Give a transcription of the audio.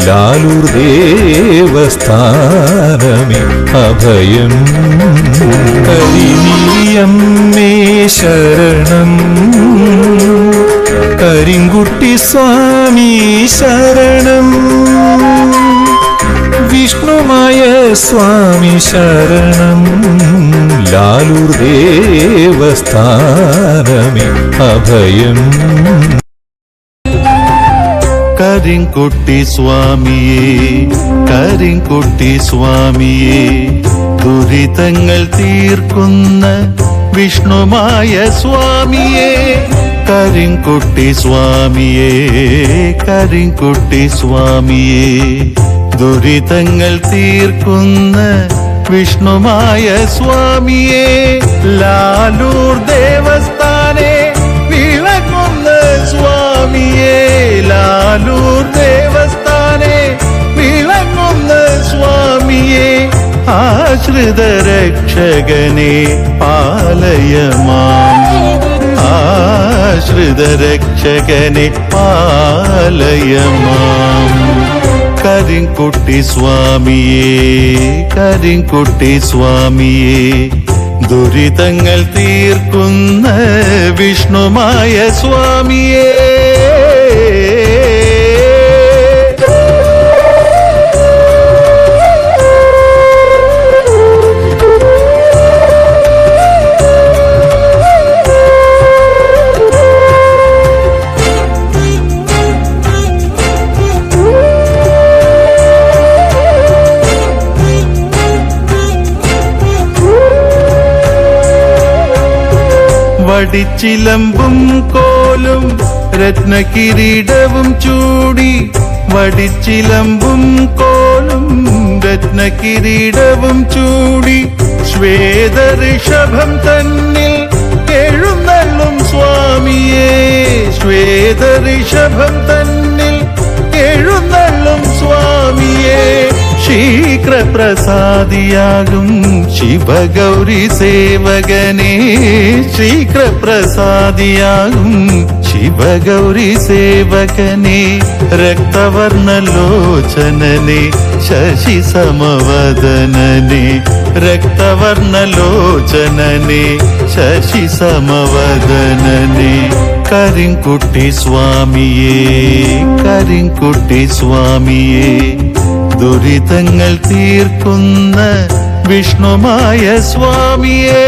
ലാലൂർ ദേവസ്ഥാനമേ അഭയം. കരിമീയമ്മേ ശരണം, കരിങ്കുട്ടി സ്വാമി ശരണം, വിഷ്ണുമായ സ്വാമി ശരണം, ലാലൂർ ദേവസ്ഥാനമേ അഭയം. കരിങ്കുട്ടി സ്വാമിയേ, കരിങ്കുട്ടി സ്വാമിയേ, ദുരിതങ്ങൾ തീർക്കുന്ന വിഷ്ണുമായ സ്വാമിയേ, കരിങ്കുട്ടി സ്വാമിയേ, കരിങ്കുട്ടി സ്വാമിയേ, ദുരിതങ്ങൾ തീർക്കുന്ന വിഷ്ണുമായ സ്വാമിയേ, ലാലൂർ ദേവസ്ഥാനെ വിളങ്ങുന്ന സ്വാമിയേ, ലാലൂർ ദേവസ്ഥാനെ വിളങ്ങുന്ന സ്വാമിയേ, ആശ്രിത രക്ഷകനെ പാലയമാം, ആശ്രിത രക്ഷകനെ പാലയമാം. കരിങ്കുട്ടി സ്വാമിയേ, കരിങ്കുട്ടി സ്വാമിയേ, ദുരിതങ്ങൾ തീർക്കുന്ന വിഷ്ണുമായ സ്വാമിയേ. വടിച്ചിലമ്പും കോലും രത്നകിരീടവും ചൂടി, വടിച്ചിലമ്പും കോലും രത്നകിരീടവും ചൂടി, ശ്വേതഋഷഭം തന്നിൽ എഴുന്നള്ളും സ്വാമിയേ, ശ്വേതഋഷഭം തന്നിൽ എഴുന്നള്ളും സ്വാമിയേ, ശീഘ്രപ്രസാദിയാകും ശിവഗൗരി സേവകനെ, ശീഘ്രപ്രസാദിയാകും ശിവഗൗരി സേവകനെ, രക്തവർണ്ണലോചനനെ ശശി സമവദനനെ, രക്തവർണ്ണലോചനനെ ശശി സമവദനനെ, കരിങ്കുട്ടി സ്വാമിയേ, കരിങ്കുട്ടി സ്വാമിയേ, ദുരിതങ്ങൾ തീർക്കുന്ന വിഷ്ണുമായ സ്വാമിയേ.